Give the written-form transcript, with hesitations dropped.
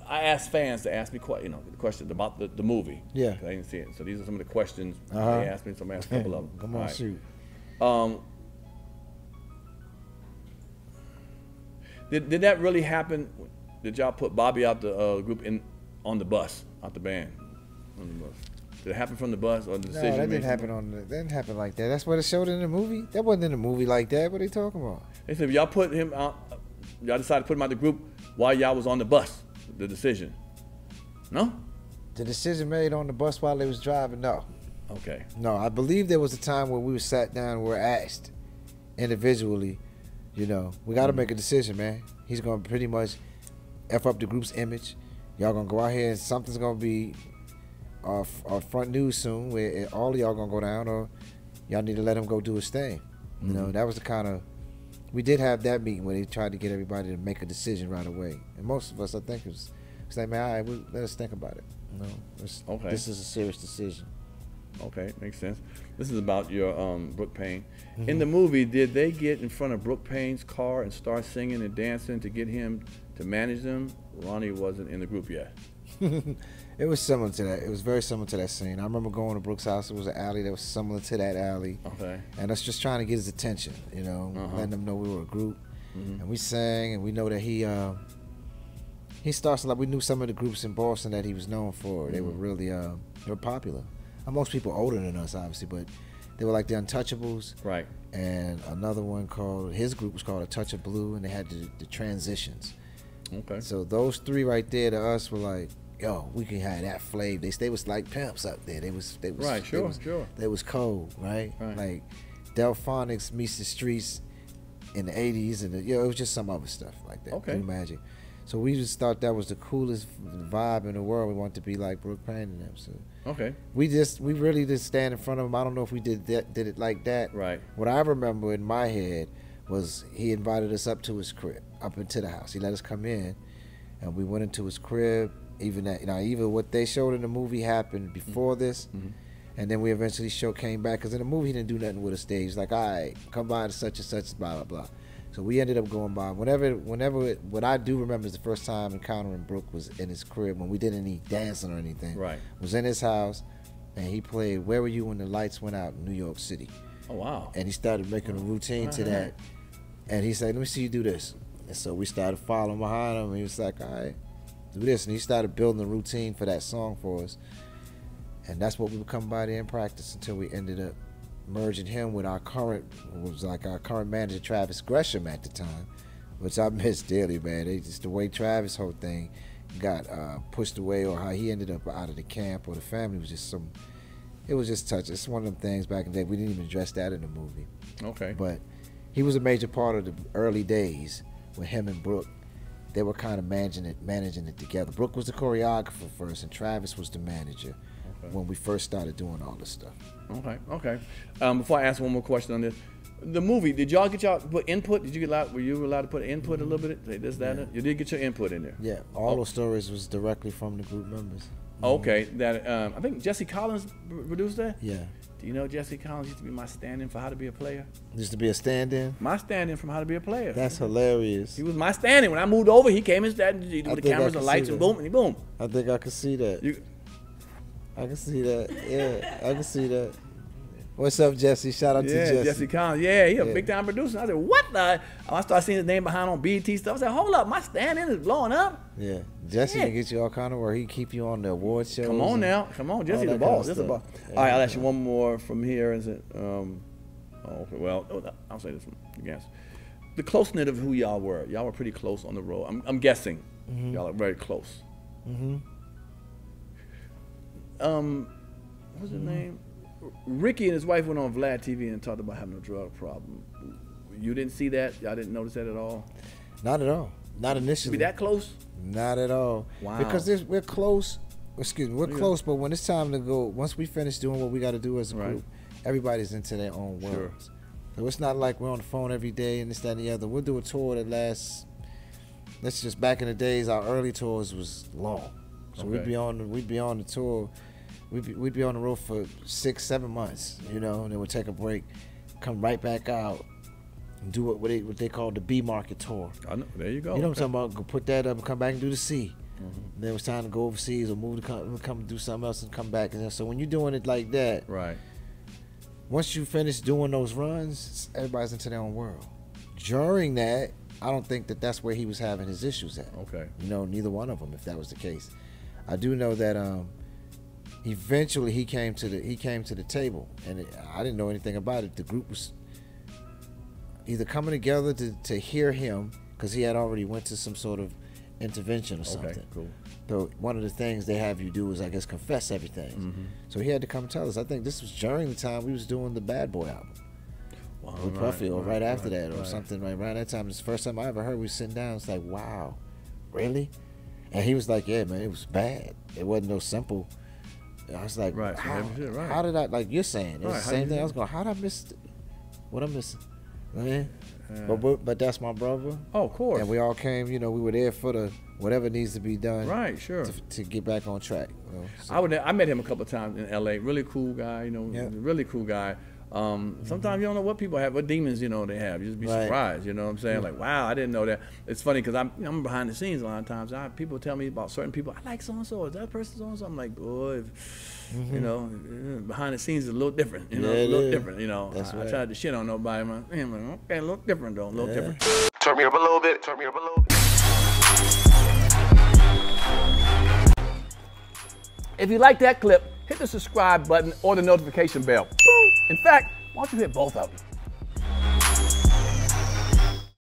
I asked fans to ask me questions about the movie. Yeah. I didn't see it. So these are some of the questions they asked me. So I'm going to ask a couple of them. Come on, shoot. Did that really happen? Did y'all put Bobby out the group on the bus, out the band, on the bus? Did it happen from the bus or the decision? No, that didn't happen that didn't happen like that. That's what it showed in the movie. That wasn't in the movie like that. What are they talking about? They said y'all put him out. Y'all decided to put him out the group while y'all was on the bus. The decision. No. The decision made on the bus while they was driving. No. Okay. No, I believe there was a time where we were sat down and were asked individually, we got to make a decision, man. He's going to pretty much F up the group's image. Y'all going to go out here and something's going to be our front news soon where all of y'all going to go down, or y'all need to let him go do his thing. That was the kind of, we did have that meeting where they tried to get everybody to make a decision right away. And most of us, I think, was like, man, all right, let us think about it. Okay. This is a serious decision. Okay, makes sense. This is about your Brooke Payne. In the movie, did they get in front of Brooke Payne's car and start singing and dancing to get him to manage them? Ronnie wasn't in the group yet. It was similar to that. It was very similar to that scene. I remember going to Brooke's house. It was an alley that was similar to that alley. Okay. And us just trying to get his attention, letting him know we were a group. And we sang, and we know that he starts like we knew some of the groups in Boston that he was known for. They were really they were popular. Most people older than us, obviously, but they were like the Untouchables. Right. And another one his group was called A Touch of Blue, and they had the Transitions. Okay. So those three right there to us were like, yo, we can have that flavor. They was like pimps up there. They was right. Sure. They was cold, right? Like Delphonics meets the Streets in the '80s, and it was just some other stuff like that. Okay. Blue Magic. So we just thought that was the coolest vibe in the world. We wanted to be like Brooke Payne and them. So okay. We really did stand in front of him. I don't know if we did it like that. Right. What I remember in my head was he invited us up to his crib, up into the house. He let us come in, and we went into his crib. Even what they showed in the movie happened before this, and then we eventually came back, because in the movie he didn't do nothing with a stage. He's like, all right, come by to such and such, blah blah blah. So we ended up going by. What I do remember is the first time encountering Brooke was in his crib when we didn't any dancing or anything. Right. Was in his house, and he played "Where Were You When the Lights Went Out" in New York City. Oh wow. And he started making a routine to that, and he said, "Let me see you do this." And so we started following behind him, and he was like, "All right, do this," and he started building a routine for that song for us, and that's what we would come by there and practice until we ended up merging him with our current manager, Travis Gresham at the time, which I miss dearly, man. The way Travis' whole thing got pushed away, or how he ended up out of the camp or the family, was just it was just touching. It's one of them things back in the day. We didn't even address that in the movie. Okay. But he was a major part of the early days with him and Brooke. They were kind of managing it together. Brooke was the choreographer first, and Travis was the manager when we first started doing all this stuff. Okay. Before I ask one more question on this, the movie, did y'all get put input? Were you allowed to put input a little bit? Say this, that, and you did get your input in there. Yeah, all those stories was directly from the group members. Okay, that I think Jesse Collins produced that. Yeah. Do you know Jesse Collins used to be my stand-in for How to Be a Player? Used to be a stand-in? My stand-in from How to Be a Player. That's hilarious. He was my stand-in. When I moved over, he came and sat with the cameras and lights and boom, and boom. I think I could see that. I can see that. Yeah, I can see that. What's up, Jesse? Shout out to Jesse. Yeah, Jesse Collins. Yeah, he a big-time producer. I said, what the? I started seeing his name behind on BET stuff. I said, hold up, my stand-in is blowing up. Yeah, Jesse can get you all kind of where he keep you on the award shows. Come on now. Come on, Jesse the boss. Just the boss. All right, I'll ask you one more from here. Is it? Okay, well, I'll say this one. Yes. The close-knit of who y'all were. Y'all were pretty close on the road. I'm guessing. Y'all are very close. What's his name? Ricky and his wife went on Vlad TV and talked about having a drug problem. You didn't see that? Y'all didn't notice that at all? Not at all. Not initially. Be that close? Not at all. Wow. Because we're close. Excuse me, we're close, but when it's time to go, once we finish doing what we got to do as a group, everybody's into their own worlds. So it's not like we're on the phone every day and this, that, and the other. We'll do a tour that lasts. That's just back in the days. Our early tours was long, so we'd be on the tour. We'd be on the road for 6-7 months, and then we'd take a break, come right back out, do what they call the B market tour. I know. There you go. You know what I'm talking about? Go put that up and come back and do the C. Then it was time to go overseas or move to come do something else and come back. And so when you're doing it like that, right. Once you finish doing those runs, everybody's into their own world. During that, I don't think that that's where he was having his issues at. Okay. You know, neither one of them, if that was the case. I do know that eventually he came to the table, and I didn't know anything about it. The group was either coming together to hear him because he had already went to some sort of intervention or something. Okay, cool. So one of the things they have you do is, I guess, confess everything. So he had to come tell us. I think this was during the time we was doing the Bad Boy album. Wow, with Puffy, or right after that, or something. Right around that time. It's the first time I ever heard we sitting down. It's like, wow, really? And he was like, yeah, man, it was bad. It wasn't no simple. I was like, how did I, like you're saying, it's the same thing. I was going, how did I miss what I'm missing? Man. But that's my brother. Oh, of course. And we all came, you know, we were there for the whatever needs to be done. Right, sure. To get back on track. You know, so. I met him a couple of times in L.A. Really cool guy, you know, really cool guy. Sometimes you don't know what people have, what demons, you know, they have. You just be surprised, you know what I'm saying? Like, wow, I didn't know that. It's funny because I'm behind the scenes a lot of times. People tell me about certain people. I like so-and-so. Is that person so-and-so? I'm like, boy, you know, behind the scenes is a little different, you know, a little different, you know. I tried to shit on nobody. I'm like, okay, a little different, though, a little different. Turn me up a little bit, turn me up a little bit. If you like that clip, hit the subscribe button or the notification bell. In fact, why don't you hit both of them?